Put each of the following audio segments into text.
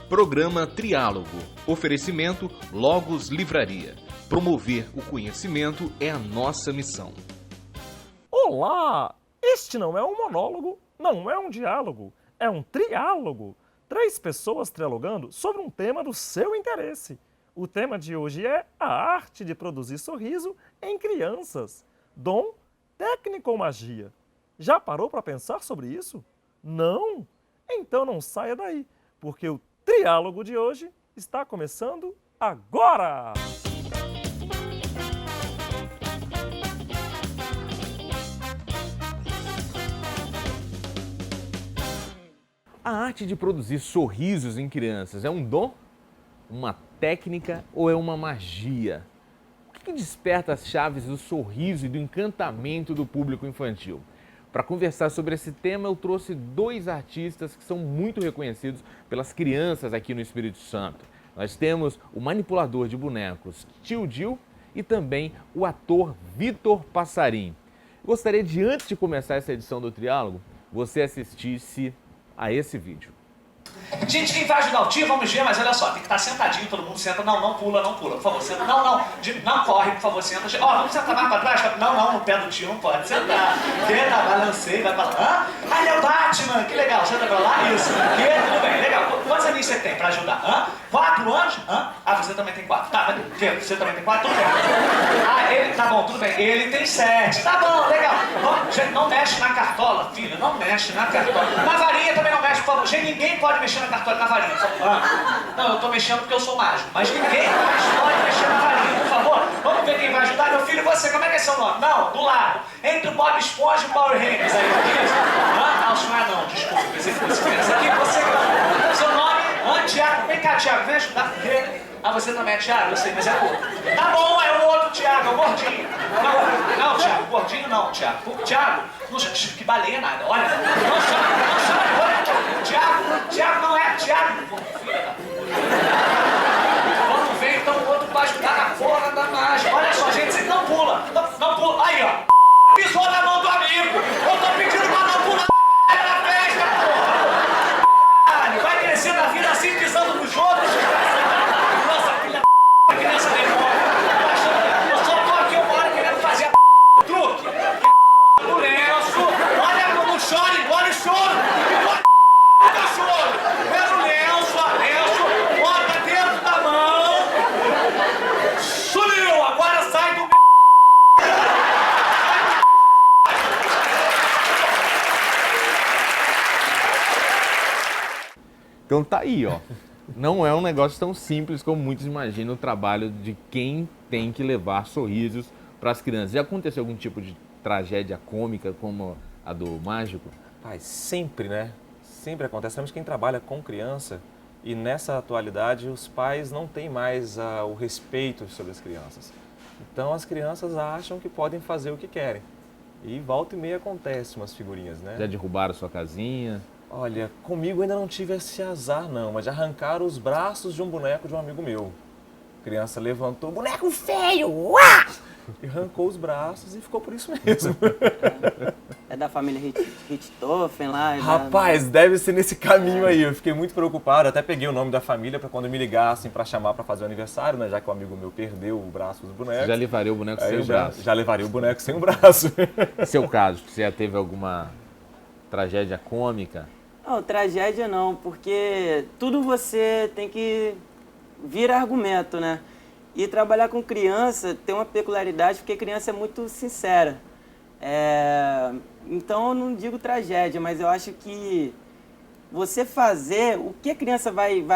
Programa Triálogo. Oferecimento Logos Livraria. Promover o conhecimento é a nossa missão. Olá! Este não é um monólogo, não é um diálogo, é um triálogo. 3 pessoas trialogando sobre um tema do seu interesse. O tema de hoje é a arte de produzir sorriso em crianças. Dom, técnica ou magia? Já parou para pensar sobre isso? Não? Então não saia daí, porque o triálogo de hoje está começando agora! A arte de produzir sorrisos em crianças é um dom, uma técnica ou é uma magia? O que desperta as chaves do sorriso e do encantamento do público infantil? Para conversar sobre esse tema, eu trouxe 2 artistas que são muito reconhecidos pelas crianças aqui no Espírito Santo. Nós temos o manipulador de bonecos Tio Gil e também o ator Vitor Passarim. Gostaria de, antes de começar essa edição do Triálogo, você assistisse a esse vídeo. Gente, quem vai ajudar o tio, vamos ver, mas olha só, tem que estar sentadinho, todo mundo senta, não pula, por favor, senta, não corre, por favor, senta, ó, vamos sentar mais pra trás, não, no pé do tio não pode sentar, tenta, balancei, vai pra lá, ele é o Batman, que legal, senta pra lá, isso, tudo bem, legal, quantos aninhos você tem pra ajudar, 4 anos, você também tem 4, tá, mas você também tem 4, tudo bem, ele, tá bom, tudo bem, ele tem 7, tá bom, legal, gente, não mexe na cartola, filha, não mexe na cartola, na varinha também não mexe, por favor, gente, ninguém pode mexer na cartola, na varinha, por favor. Não, eu tô mexendo porque eu sou mágico, mas ninguém mais pode mexer na varinha, por favor. Vamos ver quem vai ajudar, meu filho, você, como é que é seu nome? Não, do lado, entre o Bob Esponja e o Power Rangers aí, isso? Não, não é não, desculpa, pensei que fosse esse aqui, você, seu nome, Tiago, vem cá, Tiago, vem ajudar, você também é Tiago, eu sei, mas é outro. Tá bom, é o outro Tiago, é o gordinho. Não, Tiago, gordinho não, Tiago. Tiago, não, que baleia nada, olha, não chama, olha, Tiago não é, Tiago, filha da puta. Vamos ver então o outro pra ajudar na porra da mágica. Olha só, gente, não pula, não pula, aí ó, pisou na mão do amigo, eu tô pedindo pra não pular na festa, porra. Vai crescer na vida assim, pisando nos outros, a criança demora. Eu só tô aqui uma hora querendo fazer a truque. Do lenço. Olha como chora, olha o choro. Olha o choro. Pega o lenço, bota dentro da mão. Sumiu, agora sai do Então tá aí, ó. Não é um negócio tão simples como muitos imaginam o trabalho de quem tem que levar sorrisos para as crianças. Já aconteceu algum tipo de tragédia cômica como a do mágico? Pai, sempre, né? Sempre acontece. Sabemos quem trabalha com criança e nessa atualidade os pais não têm mais o respeito sobre as crianças. Então as crianças acham que podem fazer o que querem. E volta e meia acontece umas figurinhas, né? Já derrubaram sua casinha? Olha, comigo ainda não tive esse azar não, mas já arrancaram os braços de um boneco de um amigo meu. A criança levantou, boneco feio! Uá! E arrancou os braços e ficou por isso mesmo. É da família Richthofen lá? Rapaz, deve ser nesse caminho aí. Eu fiquei muito preocupado, até peguei o nome da família para quando me ligassem para chamar para fazer o aniversário, né? Já que o amigo meu perdeu o braço dos bonecos. Já levaria o boneco sem o braço? Já levaria o boneco sem o braço. Seu caso, você já teve alguma tragédia cômica? Não, tragédia não, porque tudo você tem que vir argumento, né? E trabalhar com criança tem uma peculiaridade, porque criança é muito sincera. Então eu não digo tragédia, mas eu acho que você fazer o que a criança vai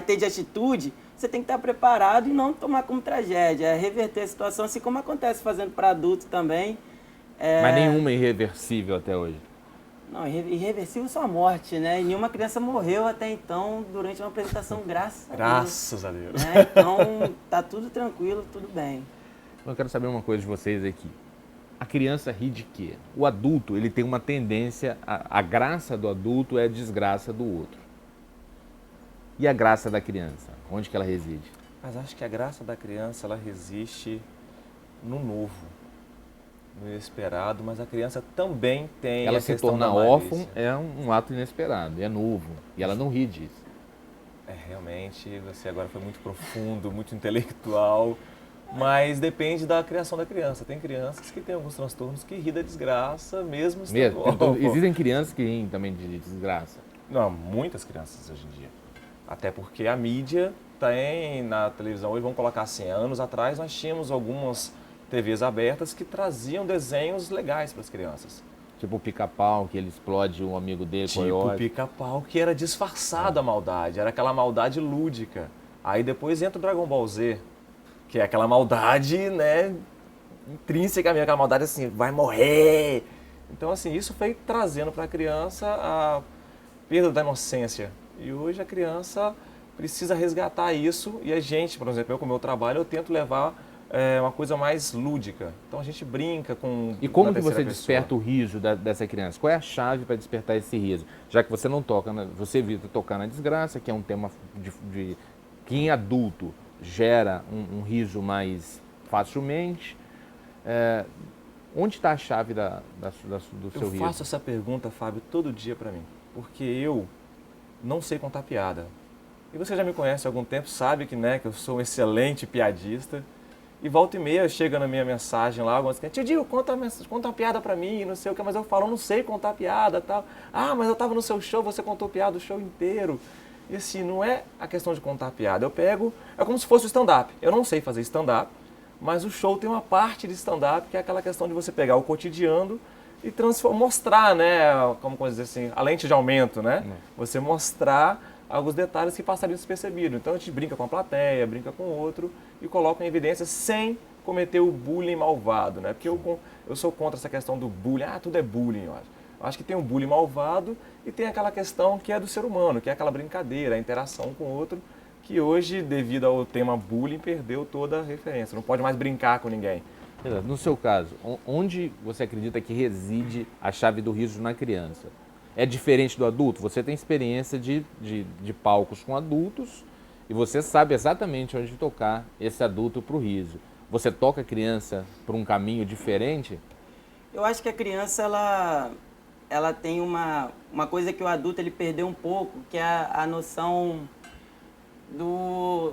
ter de atitude, você tem que estar preparado e não tomar como tragédia. Reverter a situação, assim como acontece fazendo para adulto também. Mas nenhuma irreversível até hoje? Não, irreversível só a morte, né? E nenhuma criança morreu até então durante uma apresentação, graças a Deus. Né? Então, tá tudo tranquilo, tudo bem. Eu quero saber uma coisa de vocês aqui. A criança ri de quê? O adulto, ele tem uma tendência, a graça do adulto é a desgraça do outro. E a graça da criança? Onde que ela reside? Mas acho que a graça da criança, ela resiste no novo. no inesperado, mas a criança também tem Ela a se questão tornar da órfã malícia. é um ato inesperado, é novo. E ela não ri disso. Realmente, você agora foi muito profundo, muito intelectual, mas depende da criação da criança. Tem crianças que têm alguns transtornos que ri da desgraça, mesmo estando Mesmo. órfã. Existem crianças que riem também de desgraça. Não, muitas crianças hoje em dia. Até porque a mídia tem na televisão, hoje vamos colocar assim, anos atrás nós tínhamos algumas TVs abertas que traziam desenhos legais para as crianças. Tipo o Pica-Pau, que ele explode um amigo dele, Tipo coiote. Pica-Pau, que era disfarçada a maldade, era aquela maldade lúdica. Aí depois entra o Dragon Ball Z, que é aquela maldade, né, intrínseca mesmo, aquela maldade assim, vai morrer. Então assim, isso foi trazendo para a criança a perda da inocência. E hoje a criança precisa resgatar isso e a gente, por exemplo, eu com o meu trabalho, eu tento levar uma coisa mais lúdica. Então a gente brinca com... E como na que você terceira desperta pessoa. o riso dessa criança? Qual é a chave para despertar esse riso? Já que você não toca, você evita tocar na desgraça, que é um tema que em adulto gera um riso mais facilmente. Onde está a chave do seu Eu riso? faço essa pergunta, Fábio, todo dia para mim, porque eu não sei contar piada. E você já me conhece há algum tempo, sabe que, né, que eu sou um excelente piadista. E volta e meia chega na minha mensagem lá, algumas que tio Dio, conta uma piada pra mim, não sei o que, mas eu falo, eu não sei contar piada, tal. Ah, mas eu tava no seu show, você contou piada o show inteiro. E assim, não é a questão de contar piada, eu pego, é como se fosse o stand-up. Eu não sei fazer stand-up, mas o show tem uma parte de stand-up que é aquela questão de você pegar o cotidiano e mostrar, né, como dizer assim, a lente de aumento, né? Você mostrar alguns detalhes que passariam despercebidos. Então a gente brinca com a plateia, brinca com o outro e coloca em evidência sem cometer o bullying malvado, né? Porque eu sou contra essa questão do bullying, tudo é bullying, eu acho. Eu acho que tem um bullying malvado e tem aquela questão que é do ser humano, que é aquela brincadeira, a interação com o outro, que hoje, devido ao tema bullying, perdeu toda a referência. Não pode mais brincar com ninguém. No seu caso, onde você acredita que reside a chave do riso na criança? É diferente do adulto? Você tem experiência de palcos com adultos e você sabe exatamente onde tocar esse adulto para o riso. Você toca a criança por um caminho diferente? Eu acho que a criança, ela tem uma coisa que o adulto ele perdeu um pouco, que é a noção do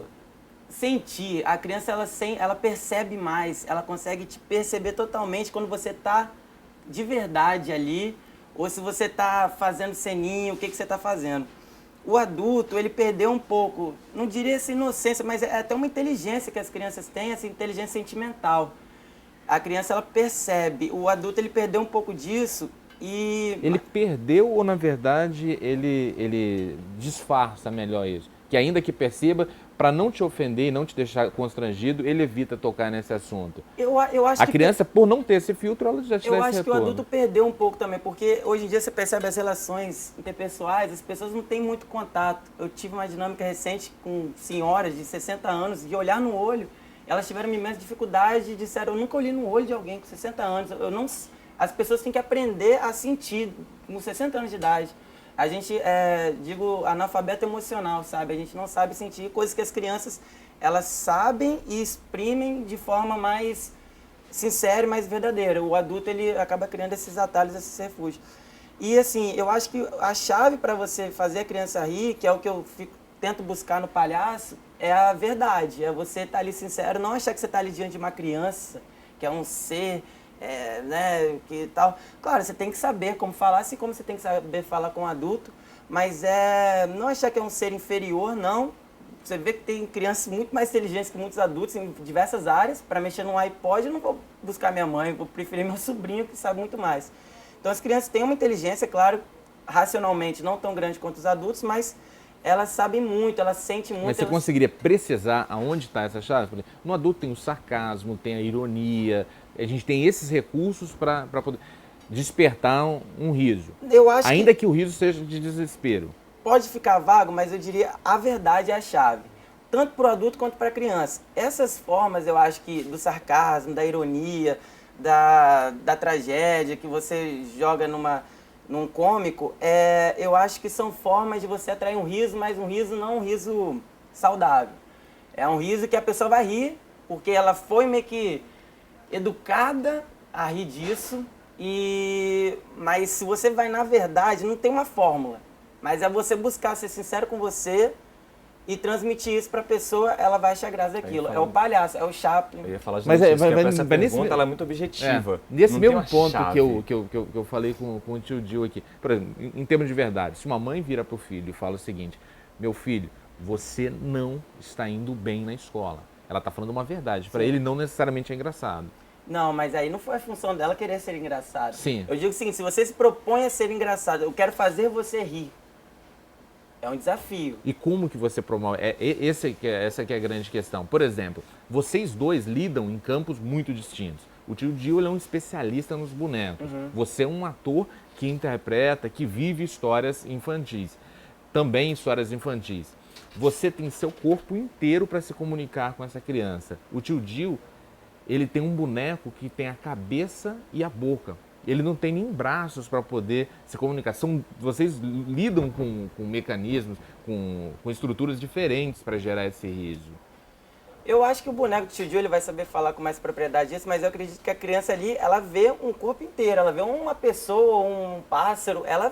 sentir. A criança, ela percebe mais, ela consegue te perceber totalmente quando você está de verdade ali, ou se você está fazendo ceninho, o que você está fazendo. O adulto, ele perdeu um pouco, não diria essa inocência, mas é até uma inteligência que as crianças têm, essa inteligência sentimental. A criança, ela percebe, o adulto, ele perdeu um pouco disso e... Ele perdeu ou, na verdade, ele disfarça melhor isso? Que ainda que perceba, para não te ofender e não te deixar constrangido, ele evita tocar nesse assunto. Eu acho A criança, por não ter esse filtro, ela já te dá esse Eu acho que o retorno. adulto perdeu um pouco também, porque hoje em dia você percebe as relações interpessoais, as pessoas não têm muito contato. Eu tive uma dinâmica recente com senhoras de 60 anos, de olhar no olho, elas tiveram uma imensa dificuldade e disseram, eu nunca olhei no olho de alguém com 60 anos. As pessoas têm que aprender a sentir com 60 anos de idade. A gente, digo, analfabeto emocional, sabe? A gente não sabe sentir coisas que as crianças, elas sabem e exprimem de forma mais sincera e mais verdadeira. O adulto, ele acaba criando esses atalhos, esses refúgios. E, assim, eu acho que a chave para você fazer a criança rir, que é o que eu tento buscar no palhaço, é a verdade. É você estar ali sincero, não achar que você está ali diante de uma criança, que é um ser... né, que tal. Claro, você tem que saber como falar, assim como você tem que saber falar com um adulto, mas não achar que é um ser inferior, não. Você vê que tem crianças muito mais inteligentes que muitos adultos em diversas áreas. Para mexer num iPod, eu não vou buscar minha mãe, vou preferir meu sobrinho, que sabe muito mais. Então, as crianças têm uma inteligência, claro, racionalmente não tão grande quanto os adultos, mas elas sabem muito, elas sentem muito. Mas você conseguiria precisar aonde está essa chave? No adulto tem o sarcasmo, tem a ironia, a gente tem esses recursos para poder despertar um riso. Eu acho ainda que o riso seja de desespero. Pode ficar vago, mas eu diria a verdade é a chave. Tanto para o adulto quanto para a criança. Essas formas, eu acho que do sarcasmo, da ironia, da tragédia que você joga num cômico, eu acho que são formas de você atrair um riso, mas um riso não um riso saudável. É um riso que a pessoa vai rir, porque ela foi meio que educada a rir disso. Mas se você vai na verdade, não tem uma fórmula. Mas é você buscar ser sincero com você e transmitir isso pra pessoa, ela vai achar graça daquilo. É o palhaço, é o Chaplin. Eu ia falar de Mas isso, essa vai nesse- pergunta ela é muito objetiva. Nesse Não tem mesmo uma ponto chave. que eu falei com o tio Gil aqui, por exemplo, em termos de verdade, se uma mãe vira pro filho e fala o seguinte: meu filho, você não está indo bem na escola. Ela está falando uma verdade. Para ele não necessariamente é engraçado. Não, mas aí não foi a função dela querer ser engraçado. Sim. Eu digo o seguinte, se você se propõe a ser engraçado, eu quero fazer você rir. É um desafio. E como que você promove? Essa que é a grande questão. Por exemplo, vocês dois lidam em campos muito distintos. O tio Gil ele é um especialista nos bonecos. Você é um ator que interpreta, que vive histórias infantis. Também histórias infantis. Você tem seu corpo inteiro para se comunicar com essa criança. O tio Gil, ele tem um boneco que tem a cabeça e a boca. Ele não tem nem braços para poder se comunicar. Vocês lidam com mecanismos, com estruturas diferentes para gerar esse riso. Eu acho que o boneco do tio Gil ele vai saber falar com mais propriedade disso, mas eu acredito que a criança ali, ela vê um corpo inteiro, ela vê uma pessoa, um pássaro, ela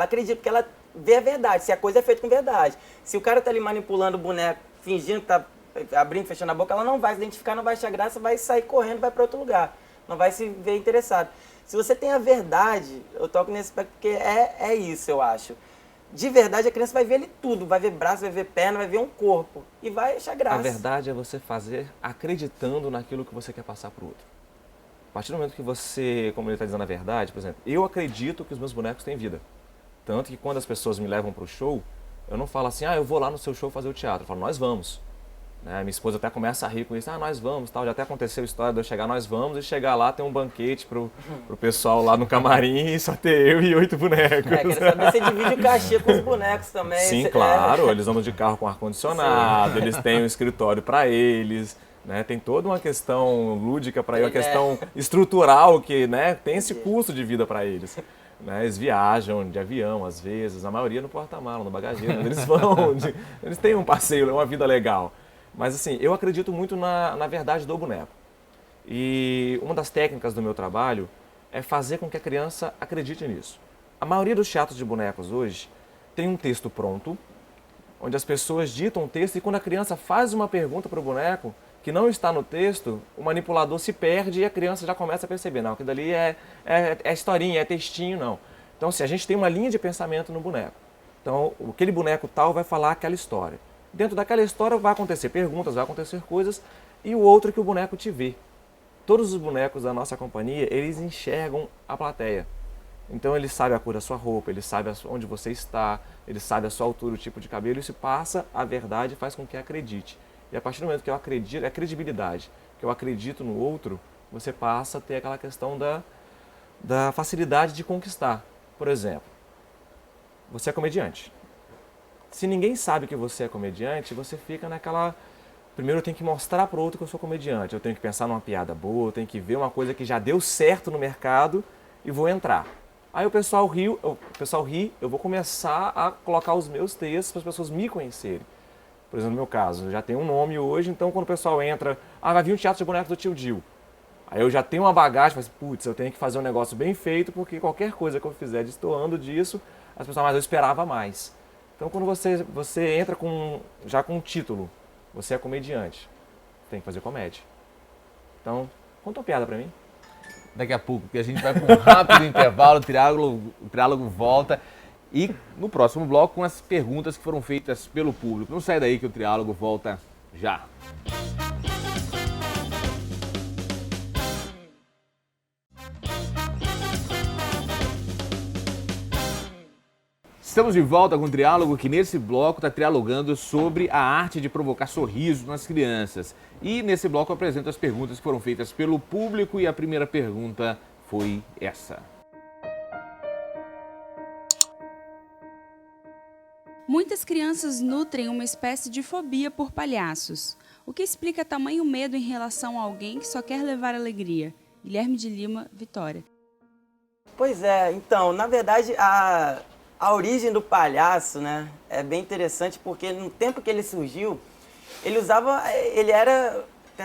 acredita, porque ela vê a verdade, se a coisa é feita com verdade. Se o cara tá ali manipulando o boneco, fingindo que tá abrindo, fechando a boca, ela não vai se identificar, não vai achar graça, vai sair correndo, vai para outro lugar. Não vai se ver interessado. Se você tem a verdade, eu toco nesse aspecto porque é isso, eu acho. De verdade, a criança vai ver ali tudo, vai ver braço, vai ver perna, vai ver um corpo e vai achar graça. A verdade é você fazer acreditando naquilo que você quer passar para o outro. A partir do momento que você, como ele está dizendo a verdade, por exemplo, eu acredito que os meus bonecos têm vida. Tanto que quando as pessoas me levam para o show, eu não falo assim, eu vou lá no seu show fazer o teatro. Eu falo, nós vamos. Né? Minha esposa até começa a rir com isso, nós vamos, tal. Já até aconteceu a história de eu chegar, nós vamos, e chegar lá, tem um banquete pro pessoal lá no camarim, e só ter eu e 8 bonecos. Quero saber se divide o cachê com os bonecos também. Sim, claro, eles andam de carro com ar-condicionado, eles têm um escritório para eles, né? Tem toda uma questão lúdica para eles, uma questão estrutural que, né, tem esse custo de vida para eles. Né, eles viajam de avião, às vezes, a maioria no porta-mala, no bagageiro, eles vão, eles têm um passeio, uma vida legal. Mas assim, eu acredito muito na verdade do boneco. E uma das técnicas do meu trabalho é fazer com que a criança acredite nisso. A maioria dos teatros de bonecos hoje tem um texto pronto, onde as pessoas ditam o texto e quando a criança faz uma pergunta para o boneco que não está no texto, o manipulador se perde e a criança já começa a perceber, não, aquilo dali é historinha, é textinho, não. Então, assim, a gente tem uma linha de pensamento no boneco. Então, aquele boneco tal vai falar aquela história. Dentro daquela história vai acontecer perguntas, vai acontecer coisas, e o outro é que o boneco te vê. Todos os bonecos da nossa companhia, eles enxergam a plateia. Então ele sabe a cor da sua roupa, ele sabe onde você está, ele sabe a sua altura, o tipo de cabelo, isso passa a verdade e faz com que acredite. E a partir do momento que eu acredito, é credibilidade, que eu acredito no outro, você passa a ter aquela questão da facilidade de conquistar. Por exemplo, você é comediante. Se ninguém sabe que você é comediante, você fica naquela... Primeiro eu tenho que mostrar para o outro que eu sou comediante, eu tenho que pensar numa piada boa, eu tenho que ver uma coisa que já deu certo no mercado e vou entrar. Aí o pessoal ri, eu vou começar a colocar os meus textos para as pessoas me conhecerem. Por exemplo, no meu caso, eu já tenho um nome hoje, então quando o pessoal entra, vai vir um teatro de bonecos do tio Gil. Aí eu já tenho uma bagagem, mas putz, eu tenho que fazer um negócio bem feito, porque qualquer coisa que eu fizer destoando disso, as pessoas, mas eu esperava mais. Então quando você entra já com um título, você é comediante, tem que fazer comédia. Então, conta uma piada pra mim. Daqui a pouco, porque a gente vai para um rápido intervalo, o triálogo volta. E no próximo bloco com as perguntas que foram feitas pelo público. Não sai daí que o triálogo volta já. Estamos de volta com o Triálogo, que nesse bloco está trialogando sobre a arte de provocar sorriso nas crianças. E nesse bloco eu apresento as perguntas que foram feitas pelo público e a primeira pergunta foi essa. Muitas crianças nutrem uma espécie de fobia por palhaços. O que explica tamanho medo em relação a alguém que só quer levar alegria? Guilherme de Lima, Vitória. Pois é, então, na verdade, a origem do palhaço, né, é bem interessante porque no tempo que ele surgiu, tem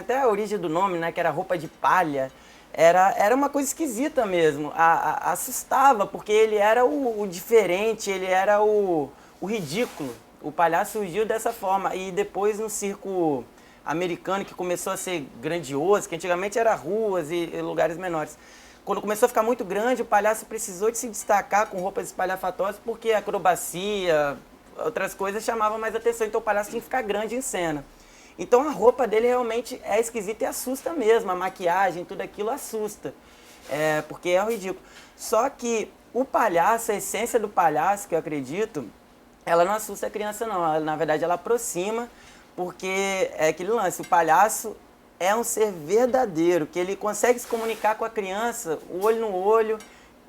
até a origem do nome, né, que era roupa de palha. era uma coisa esquisita mesmo, assustava, porque ele era o diferente, ele era o ridículo. O palhaço surgiu dessa forma, e depois no circo americano, que começou a ser grandioso, que antigamente era ruas e lugares menores. Quando começou a ficar muito grande, o palhaço precisou de se destacar com roupas espalhafatosas, porque a acrobacia, outras coisas chamavam mais atenção, então o palhaço tinha que ficar grande em cena. Então a roupa dele realmente é esquisita e assusta mesmo, a maquiagem, tudo aquilo assusta, porque é ridículo. Só que o palhaço, a essência do palhaço, que eu acredito, ela não assusta a criança não, na verdade ela aproxima, porque é aquele lance, o palhaço é um ser verdadeiro, que ele consegue se comunicar com a criança, o olho no olho,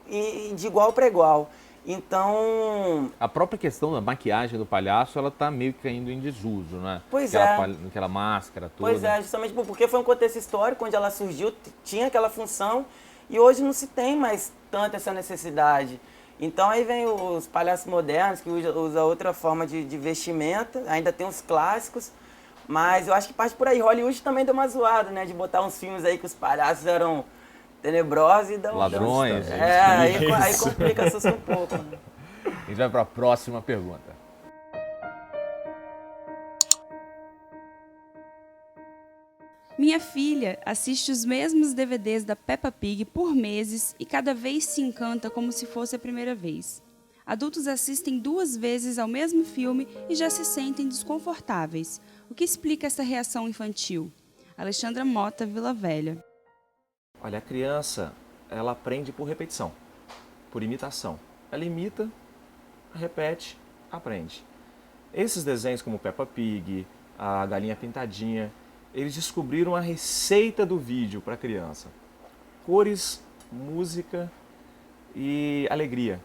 e de igual para igual. Então... A própria questão da maquiagem do palhaço, ela tá meio que caindo em desuso, né? Pois Aquela máscara toda. Pois é, justamente porque foi um contexto histórico onde ela surgiu, tinha aquela função, e hoje não se tem mais tanto essa necessidade. Então aí vem os palhaços modernos, que usa outra forma de vestimenta, ainda tem os clássicos, mas eu acho que parte por aí. Hollywood também deu uma zoada, né? De botar uns filmes aí que os palhaços eram tenebrosos e dão... Ladrões. Aí complica, assusta um pouco. Né? A gente vai para a próxima pergunta. Minha filha assiste os mesmos DVDs da Peppa Pig por meses e cada vez se encanta como se fosse a primeira vez. Adultos assistem 2 vezes ao mesmo filme e já se sentem desconfortáveis. O que explica essa reação infantil? Alexandra Mota, Vila Velha. Olha, a criança, ela aprende por repetição, por imitação. Ela imita, repete, aprende. Esses desenhos como Peppa Pig, a Galinha Pintadinha, eles descobriram a receita do vídeo para a criança. Cores, música e alegria.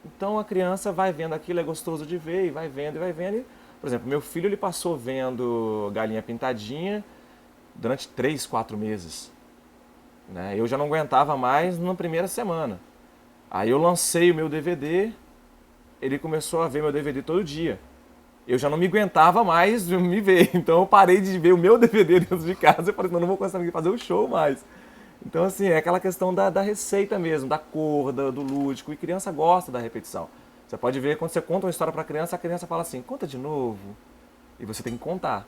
Então a criança vai vendo aquilo, é gostoso de ver, e vai vendo, e vai vendo. Por exemplo, meu filho ele passou vendo Galinha Pintadinha durante 3, 4 meses. Né? Eu já não aguentava mais na primeira semana. Aí eu lancei o meu DVD, ele começou a ver meu DVD todo dia. Eu já não me aguentava mais de me ver, então eu parei de ver o meu DVD dentro de casa e falei, não vou conseguir fazer o show mais. Então assim, é aquela questão da receita mesmo, da cor, do lúdico, e criança gosta da repetição. Você pode ver quando você conta uma história para a criança fala assim, conta de novo, e você tem que contar.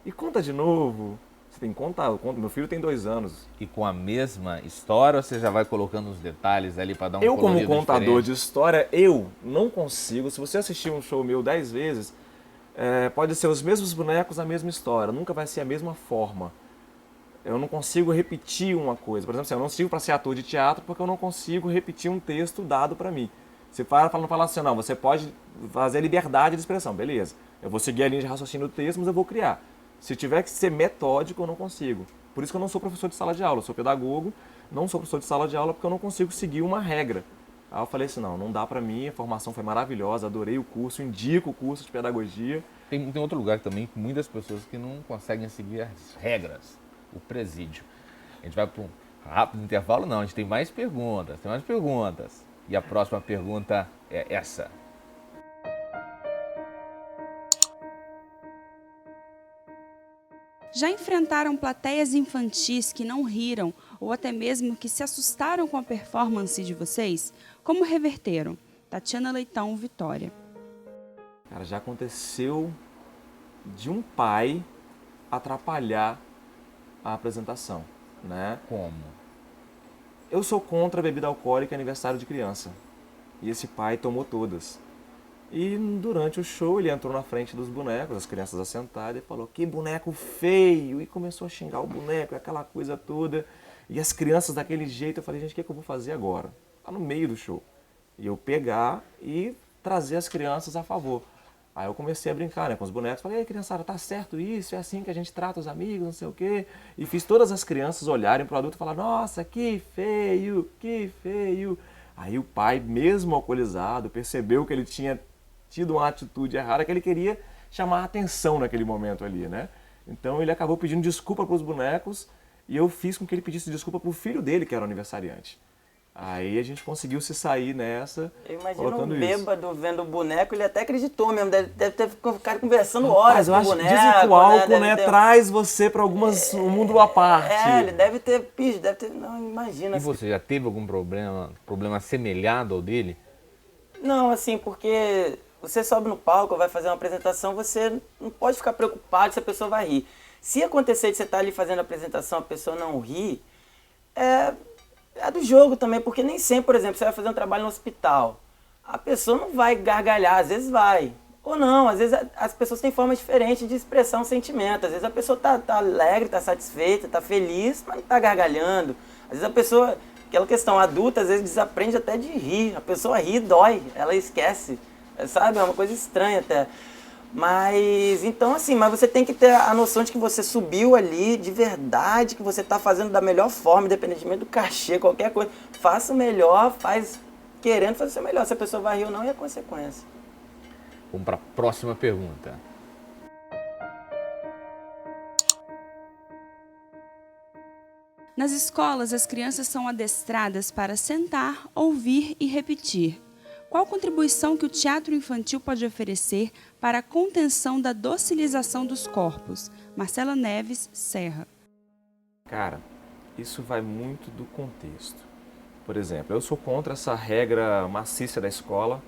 E conta de novo, você tem que contar. Meu filho tem 2 anos. E com a mesma história, ou você já vai colocando os detalhes ali para dar um Eu, como colorido contador diferente? de história, eu não consigo. Se você assistir um show meu 10 vezes, pode ser os mesmos bonecos, a mesma história. Nunca vai ser a mesma forma. Eu não consigo repetir uma coisa. Por exemplo, eu não sirvo para ser ator de teatro porque eu não consigo repetir um texto dado para mim. Você não fala assim, não, você pode fazer liberdade de expressão, beleza. Eu vou seguir a linha de raciocínio do texto, mas eu vou criar. Se tiver que ser metódico, eu não consigo. Por isso que eu não sou professor de sala de aula, eu sou pedagogo, não sou professor de sala de aula porque eu não consigo seguir uma regra. Aí eu falei assim, não dá pra mim, a formação foi maravilhosa, adorei o curso, indico o curso de pedagogia. Tem outro lugar também, muitas pessoas que não conseguem seguir as regras, o presídio. A gente vai para um rápido intervalo, não, a gente tem mais perguntas, E a próxima pergunta é essa. Já enfrentaram plateias infantis que não riram ou até mesmo que se assustaram com a performance de vocês? Como reverteram? Tatiana Leitão, Vitória. Cara, já aconteceu de um pai atrapalhar a apresentação, né? Como? Eu sou contra a bebida alcoólica e aniversário de criança. E esse pai tomou todas. E durante o show ele entrou na frente dos bonecos, as crianças assentadas, e falou, que boneco feio! E começou a xingar o boneco, aquela coisa toda. E as crianças daquele jeito, eu falei, gente, o que eu vou fazer agora? Tá no meio do show. E eu pegar e trazer as crianças a favor. Aí eu comecei a brincar, né, com os bonecos. Falei, criançada, tá certo isso? É assim que a gente trata os amigos, não sei o quê. E fiz todas as crianças olharem pro adulto e falar, nossa, que feio, que feio. Aí o pai, mesmo alcoolizado, percebeu que ele tinha tido uma atitude errada, que ele queria chamar a atenção naquele momento ali, né? Então ele acabou pedindo desculpa para os bonecos e eu fiz com que ele pedisse desculpa para o filho dele, que era o aniversariante. Aí a gente conseguiu se sair nessa, Eu imagino colocando um isso. bêbado vendo o boneco, ele até acreditou mesmo, deve ter ficado conversando horas Mas eu com o acho que boneco. dizem que o álcool, Deve né, ter- traz você para um mundo à parte. ele deve ter, não, imagina. E você já teve algum problema semelhado ao dele? Não, assim, porque você sobe no palco, vai fazer uma apresentação, você não pode ficar preocupado se a pessoa vai rir. Se acontecer de você estar ali fazendo a apresentação, a pessoa não rir, é do jogo também, porque nem sempre, por exemplo, você vai fazer um trabalho no hospital, a pessoa não vai gargalhar, às vezes vai, ou não, às vezes as pessoas têm formas diferentes de expressar um sentimento, às vezes a pessoa tá alegre, tá satisfeita, tá feliz, mas não tá gargalhando, às vezes a pessoa, aquela questão adulta, às vezes desaprende até de rir, a pessoa ri, dói, ela esquece, sabe, é uma coisa estranha até. Mas, então assim, mas você tem que ter a noção de que você subiu ali de verdade, que você está fazendo da melhor forma, independentemente do cachê, qualquer coisa. Faça o melhor, faz querendo fazer o seu melhor. Se a pessoa vai rir ou não, é a consequência. Vamos para a próxima pergunta. Nas escolas, as crianças são adestradas para sentar, ouvir e repetir. Qual contribuição que o teatro infantil pode oferecer para a contenção da docilização dos corpos? Marcela Neves, Serra. Cara, isso vai muito do contexto. Por exemplo, eu sou contra essa regra maciça da escola.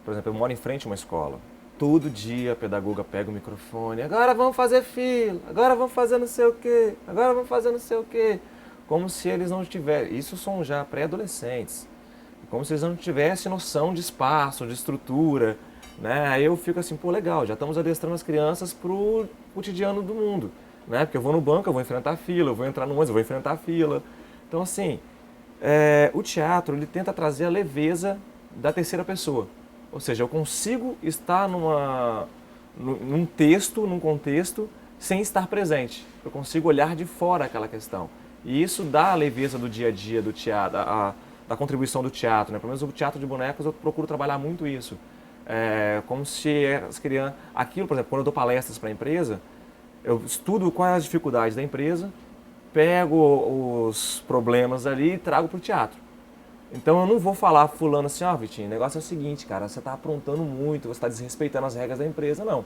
Por exemplo, eu moro em frente a uma escola. Todo dia a pedagoga pega o microfone. Agora vamos fazer fila, agora vamos fazer não sei o quê, agora vamos fazer não sei o quê. Como se eles não tivessem... Isso são já pré-adolescentes. Como se eles não tivessem noção de espaço, de estrutura, né? Aí eu fico assim, pô, legal, já estamos adestrando as crianças pro cotidiano do mundo, né? Porque eu vou no banco, eu vou enfrentar a fila, eu vou entrar no ônibus, eu vou enfrentar a fila. Então, assim, o teatro, ele tenta trazer a leveza da terceira pessoa. Ou seja, eu consigo estar num texto, num contexto, sem estar presente. Eu consigo olhar de fora aquela questão. E isso dá a leveza do dia a dia do teatro, da contribuição do teatro, né? Pelo menos o teatro de bonecos eu procuro trabalhar muito isso. Como se as crianças... Aquilo, por exemplo, quando eu dou palestras para a empresa, eu estudo quais as dificuldades da empresa, pego os problemas ali e trago para o teatro. Então eu não vou falar fulano assim, ó, Vitinho, o negócio é o seguinte, cara, você está aprontando muito, você está desrespeitando as regras da empresa, não.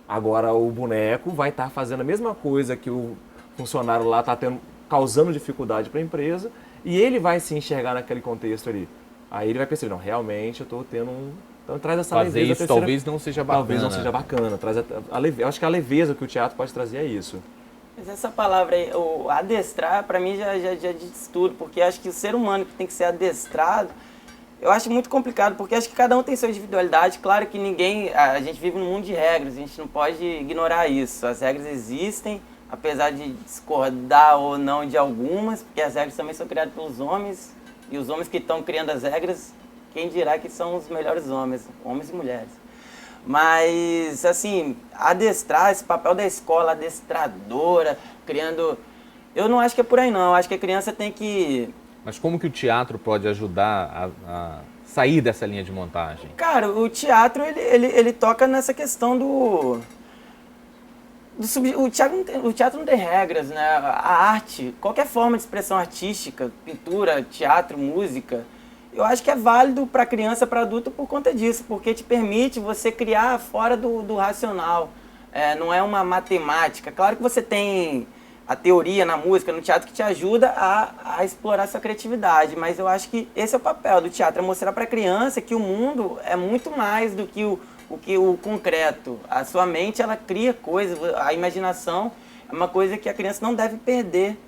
Agora o boneco vai estar fazendo a mesma coisa que o funcionário lá está causando dificuldade para a empresa, e ele vai se enxergar naquele contexto ali. Aí ele vai perceber, não, realmente eu estou tendo um... Então traz essa Fazer leveza. isso talvez não seja bacana. Talvez não seja bacana. Traz eu acho que a leveza que o teatro pode trazer é isso. Mas essa palavra aí, o adestrar, pra mim já diz tudo, porque acho que o ser humano que tem que ser adestrado, eu acho muito complicado, porque acho que cada um tem sua individualidade. Claro que a gente vive num mundo de regras, a gente não pode ignorar isso. As regras existem, apesar de discordar ou não de algumas, porque as regras também são criadas pelos homens, e os homens que estão criando as regras, quem dirá que são os melhores homens e mulheres. Mas, assim, adestrar, esse papel da escola adestradora, criando... Eu não acho que é por aí, não. Eu acho que a criança tem que... Mas como que o teatro pode ajudar a sair dessa linha de montagem? Cara, o teatro, ele toca nessa questão do o teatro não tem regras, né? A arte, qualquer forma de expressão artística, pintura, teatro, música, eu acho que é válido para criança, para adulto por conta disso, porque te permite você criar fora do racional. Não é uma matemática. Claro que você tem a teoria na música, no teatro, que te ajuda a explorar sua criatividade, mas eu acho que esse é o papel do teatro, é mostrar para a criança que o mundo é muito mais do que o concreto. A sua mente, ela cria coisas, a imaginação é uma coisa que a criança não deve perder.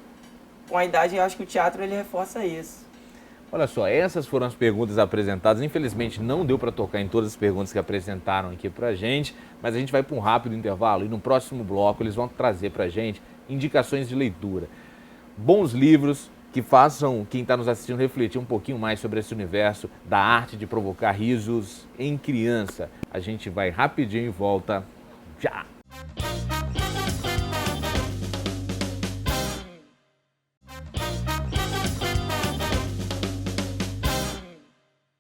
Com a idade, eu acho que o teatro ele reforça isso. Olha só, essas foram as perguntas apresentadas. Infelizmente não deu para tocar em todas as perguntas que apresentaram aqui pra gente, mas a gente vai para um rápido intervalo e no próximo bloco eles vão trazer pra gente indicações de leitura. Bons livros que façam quem está nos assistindo refletir um pouquinho mais sobre esse universo da arte de provocar risos em criança. A gente vai rapidinho e volta já!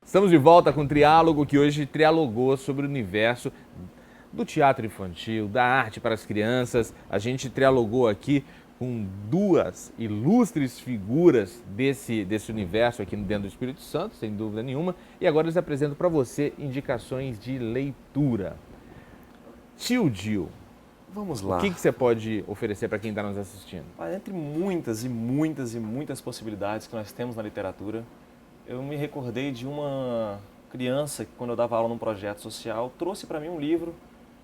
Estamos de volta com o Triálogo, que hoje trialogou sobre o universo do teatro infantil, da arte para as crianças. A gente trialogou aqui com duas ilustres figuras desse universo aqui dentro do Espírito Santo, sem dúvida nenhuma. E agora eles apresentam para você indicações de leitura. Tio Gil, Vamos lá. o que você pode oferecer para quem está nos assistindo? Entre muitas e muitas e muitas possibilidades que nós temos na literatura, eu me recordei de uma criança que, quando eu dava aula num projeto social, trouxe para mim um livro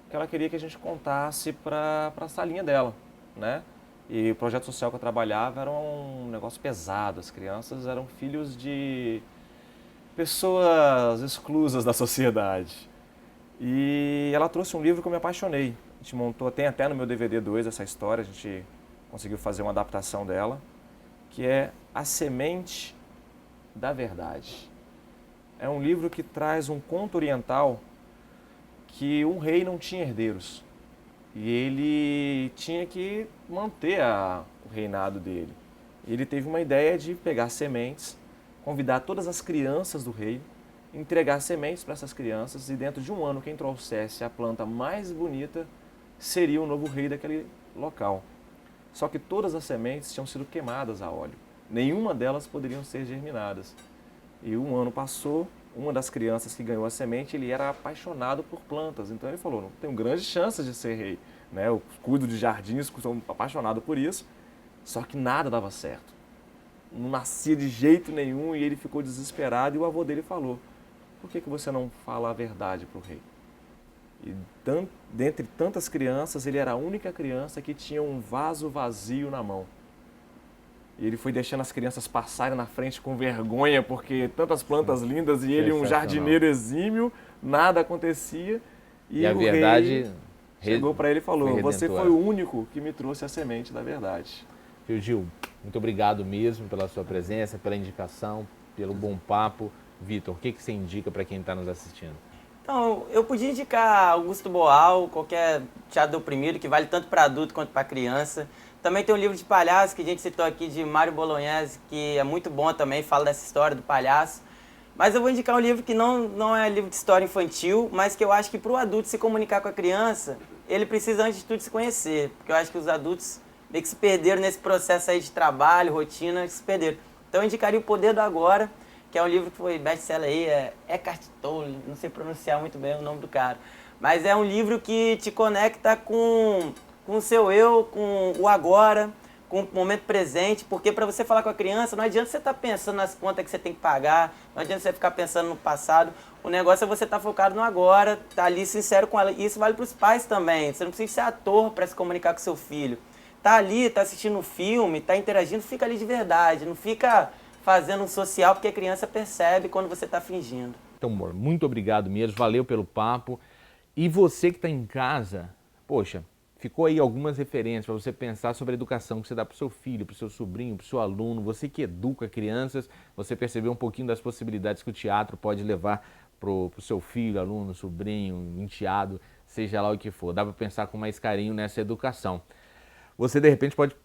que ela queria que a gente contasse para a salinha dela, né? E o projeto social que eu trabalhava era um negócio pesado. As crianças eram filhos de pessoas exclusas da sociedade. E ela trouxe um livro que eu me apaixonei. A gente montou, tem até no meu DVD 2 essa história, a gente conseguiu fazer uma adaptação dela, que é A Semente da Verdade. É um livro que traz um conto oriental que um rei não tinha herdeiros. E ele tinha que manter o reinado dele. Ele teve uma ideia de pegar sementes, convidar todas as crianças do reino, entregar sementes para essas crianças e dentro de um ano quem trouxesse a planta mais bonita seria o novo rei daquele local. Só que todas as sementes tinham sido queimadas a óleo. Nenhuma delas poderiam ser germinadas. E um ano passou, uma das crianças que ganhou a semente, ele era apaixonado por plantas. Então ele falou, não tenho grandes chances de ser rei, né? Eu cuido de jardins, sou apaixonado por isso. Só que nada dava certo. Não nascia de jeito nenhum e ele ficou desesperado e o avô dele falou, por que você não fala a verdade para o rei? E dentre tantas crianças, ele era a única criança que tinha um vaso vazio na mão. E ele foi deixando as crianças passarem na frente com vergonha, porque tantas plantas lindas e ele um jardineiro exímio, nada acontecia. E a verdade chegou para ele e falou, você foi o único que me trouxe a semente da verdade. Tio Gil, muito obrigado mesmo pela sua presença, pela indicação, pelo bom papo. Vitor, o que você indica para quem está nos assistindo? Então, eu podia indicar Augusto Boal, qualquer teatro do oprimido, que vale tanto para adulto quanto para criança. Também tem um livro de palhaço que a gente citou aqui, de Mário Bolognese, que é muito bom também, fala dessa história do palhaço. Mas eu vou indicar um livro que não é livro de história infantil, mas que eu acho que para o adulto se comunicar com a criança, ele precisa antes de tudo se conhecer. Porque eu acho que os adultos meio que se perderam nesse processo aí de trabalho, rotina, se perderam. Então eu indicaria O Poder do Agora, que é um livro que foi best-seller aí, é Eckhart Tolle, não sei pronunciar muito bem o nome do cara. Mas é um livro que te conecta com o seu eu, com o agora, com o momento presente, porque para você falar com a criança, não adianta você estar pensando nas contas que você tem que pagar, não adianta você ficar pensando no passado, o negócio é você estar focado no agora, estar ali sincero com ela. E isso vale para os pais também, você não precisa ser ator para se comunicar com seu filho. Tá ali, tá assistindo um filme, tá interagindo, fica ali de verdade, não fica fazendo um social, porque a criança percebe quando você está fingindo. Então, amor, muito obrigado mesmo, valeu pelo papo. E você que está em casa, poxa, ficou aí algumas referências para você pensar sobre a educação que você dá para o seu filho, para o seu sobrinho, para o seu aluno, você que educa crianças, você percebeu um pouquinho das possibilidades que o teatro pode levar para o seu filho, aluno, sobrinho, enteado, seja lá o que for. Dá para pensar com mais carinho nessa educação. Você, de repente, pode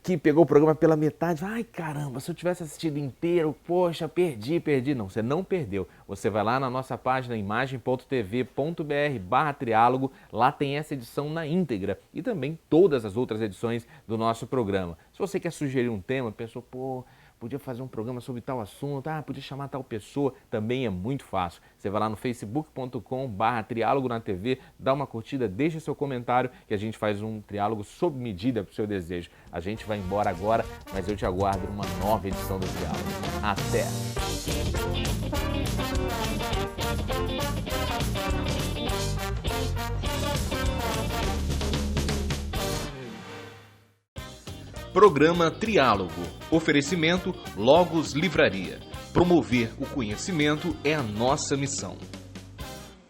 que pegou o programa pela metade, ai caramba, se eu tivesse assistido inteiro, poxa, perdi. Não, você não perdeu. Você vai lá na nossa página imagem.tv.br/triálogo, lá tem essa edição na íntegra e também todas as outras edições do nosso programa. Se você quer sugerir um tema, pensou, pô, podia fazer um programa sobre tal assunto, podia chamar tal pessoa, também é muito fácil. Você vai lá no facebook.com/triálogo na TV, dá uma curtida, deixa seu comentário que a gente faz um triálogo sob medida para o seu desejo. A gente vai embora agora, mas eu te aguardo numa nova edição do Triálogo. Até! Programa Triálogo. Oferecimento Logos Livraria. Promover o conhecimento é a nossa missão.